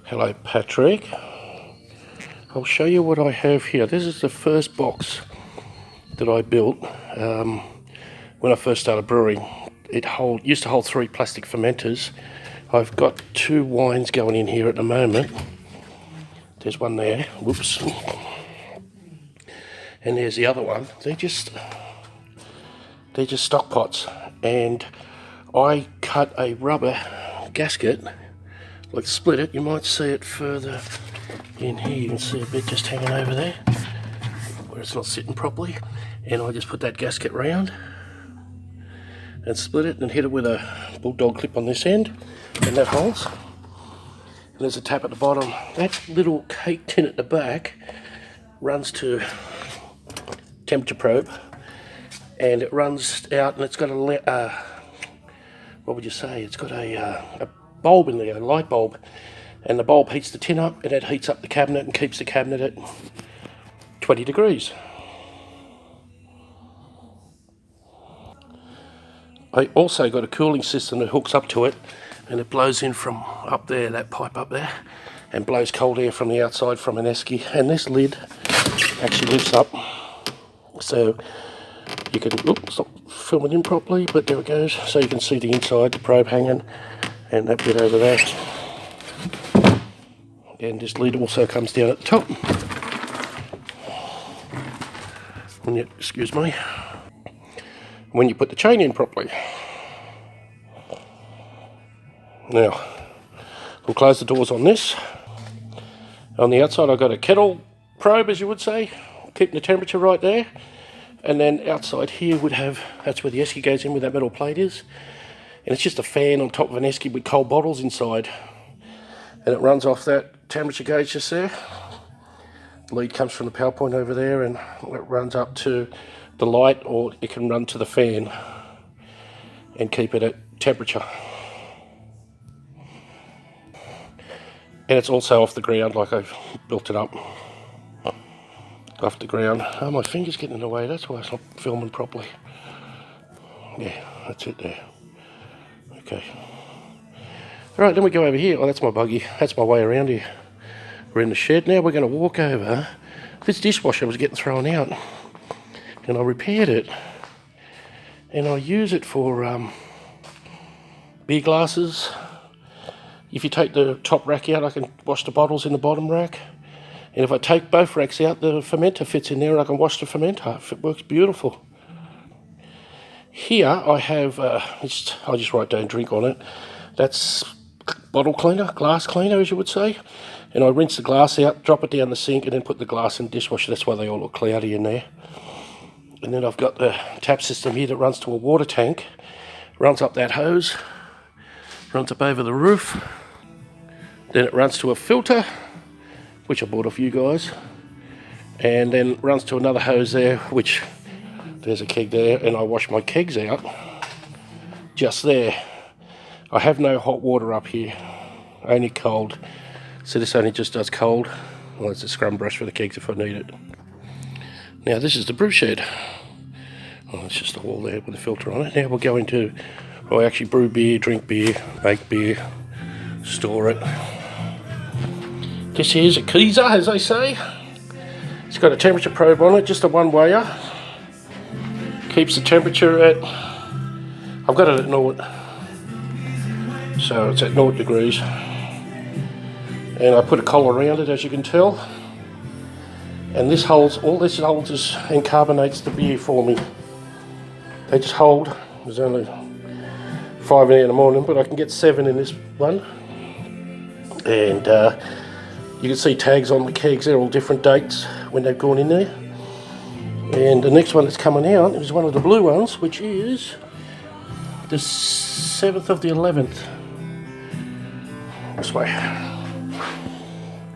Hello Patrick. I'll show you what I have here. This is the first box that I built when I first started brewing. It used to hold 3 plastic fermenters. I've got 2 wines going in here at the moment. There's one there, whoops. And there's the other one. They're just stock pots, and I cut a rubber gasket, like split it. You might see it further in here. You can see a bit just hanging over there where it's not sitting properly, and I just put that gasket round and split it and hit it with a bulldog clip on this end, and that holds. And there's a tap at the bottom. That little cake tin at the back runs to temperature probe, and it runs out, and it's got a what would you say? It's got a bulb in there, a light bulb, and the bulb heats the tin up, and it heats up the cabinet and keeps the cabinet at 20 degrees. I also got a cooling system that hooks up to it, and it blows in from up there, that pipe up there, and blows cold air from the outside from an esky. And this lid actually lifts up, so you can, oops, stop filming in properly, but there it goes. So you can see the inside, the probe hanging, and that bit over there. And this lid also comes down at the top. And you, excuse me, when you put the chain in properly. Now, we'll close the doors on this. On the outside I've got a kettle probe, as you would say, keeping the temperature right there. And then outside here would have, that's where the esky goes in, where that metal plate is. And it's just a fan on top of an esky with cold bottles inside. And it runs off that temperature gauge just there. The lead comes from the power point over there, and it runs up to the light, or it can run to the fan and keep it at temperature. And it's also off the ground, like I've built it up off the ground. Oh, my finger's getting in the way, that's why it's not filming properly. Yeah, that's it there. Okay. Alright, then we go over here. Oh, that's my buggy. That's my way around here. We're in the shed now. We're going to walk over. This dishwasher was getting thrown out, and I repaired it, and I use it for beer glasses. If you take the top rack out, I can wash the bottles in the bottom rack. And if I take both racks out, the fermenter fits in there, and I can wash the fermenter. It works beautiful. Here I have, I'll just write down drink on it. That's bottle cleaner, glass cleaner, as you would say. And I rinse the glass out, drop it down the sink, and then put the glass in the dishwasher. That's why they all look cloudy in there. And then I've got the tap system here that runs to a water tank, runs up that hose, runs up over the roof. Then it runs to a filter, which I bought off you guys, and then runs to another hose there, which there's a keg there, and I wash my kegs out just there. I have no hot water up here, only cold. So this only just does cold. Well, it's a scrum brush for the kegs if I need it. Now this is the brew shed. Well, it's just a wall there with a filter on it. Now we'll go into, well, I actually brew beer, drink beer, make beer, store it. This here's a Keezer, as they say. It's got a temperature probe on it, just a one-wayer. Keeps the temperature at, I've got it at 0. So it's at 0 degrees. And I put a collar around it, as you can tell. And this holds, all this holds is and carbonates the beer for me. They just hold, there's only 5 in the morning, but I can get 7 in this one. And you can see tags on the kegs, they're all different dates when they've gone in there. And the next one that's coming out is one of the blue ones, which is the 7th of the 11th. This way.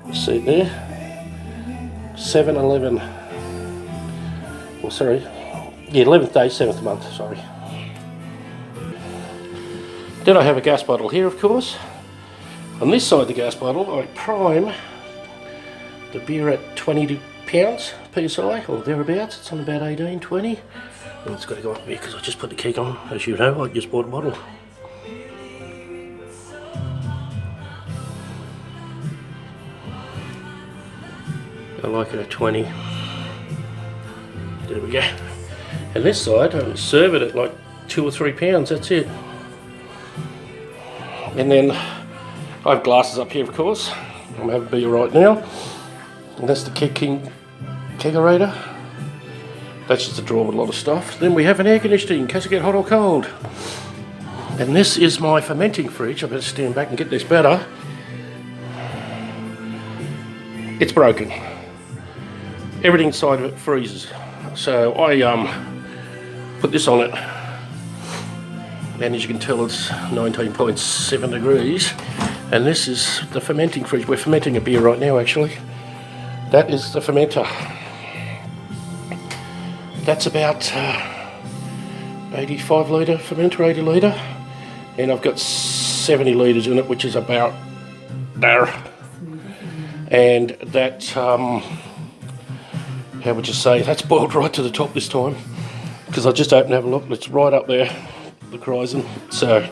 You see it there? 7/11. Well, sorry. Yeah, 11th day, 7th month, sorry. Then I have a gas bottle here, of course. On this side of the gas bottle, I prime the beer at 20 pounds PSI, or thereabouts. It's on about 18, 20. And it's got to go up here because I just put the keg on. As you know, I just bought a bottle. I like it at 20. There we go. And this side, I serve it at like 2 or 3 pounds, that's it. And then I have glasses up here, of course. I'm having a beer right now. And that's the kegerator. That's just a drawer with a lot of stuff. Then we have an air conditioning in case I get hot or cold. And this is my fermenting fridge. I better stand back and get this better. It's broken. Everything inside of it freezes. So I put this on it. And as you can tell, it's 19.7 degrees. And this is the fermenting fridge. We're fermenting a beer right now, actually. That is the fermenter. That's about 85 litre fermenter, 80 litre. And I've got 70 litres in it, which is about there. And that, how would you say, that's boiled right to the top this time. Because I just opened and have a look, it's right up there, the horizon. So,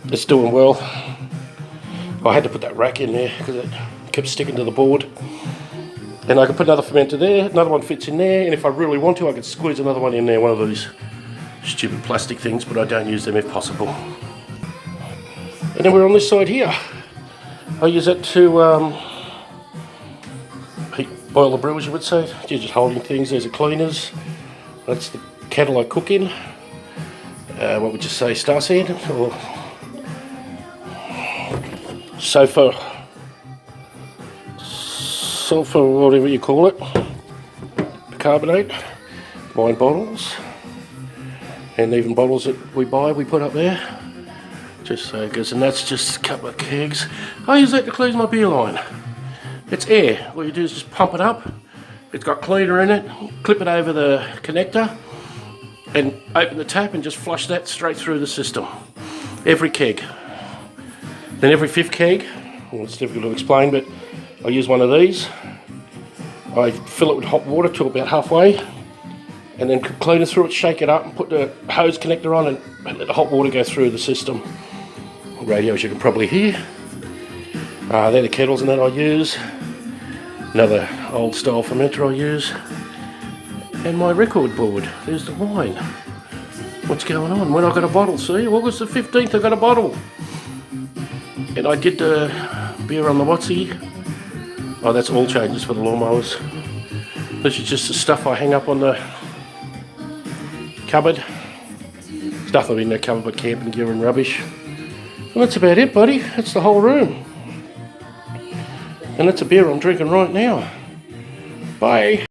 it's doing well. I had to put that rack in there because it kept sticking to the board. And I can put another fermenter there, another one fits in there, and if I really want to, I could squeeze another one in there, one of these stupid plastic things, but I don't use them if possible. And then we're on this side here. I use it to boil the brew, as you would say. You're just holding things. There's the cleaners. That's the kettle I cook in. What would you say, star sand or sulfur, whatever you call it, carbonate, wine bottles, and even bottles that we buy, we put up there, just so good. And that's just a couple of kegs. I use that to clean my beer line. It's air. All you do is just pump it up. It's got cleaner in it. Clip it over the connector, and open the tap and just flush that straight through the system. Every keg. Then every 5th keg, well, it's difficult to explain, but I use one of these. I fill it with hot water to about halfway, and then clean it through it, shake it up, and put the hose connector on, and let the hot water go through the system. Radios you can probably hear. They're the kettles and that I use. Another old style fermenter I use. And my record board. There's the wine. What's going on? When I got a bottle, see? August the 15th I got a bottle. And I did the beer on the Watsy. Oh, that's all changes for the lawnmowers. This is just the stuff I hang up on the cupboard. There's nothing in the cupboard but camping gear and rubbish. And that's about it, buddy. That's the whole room. And that's a beer I'm drinking right now. Bye.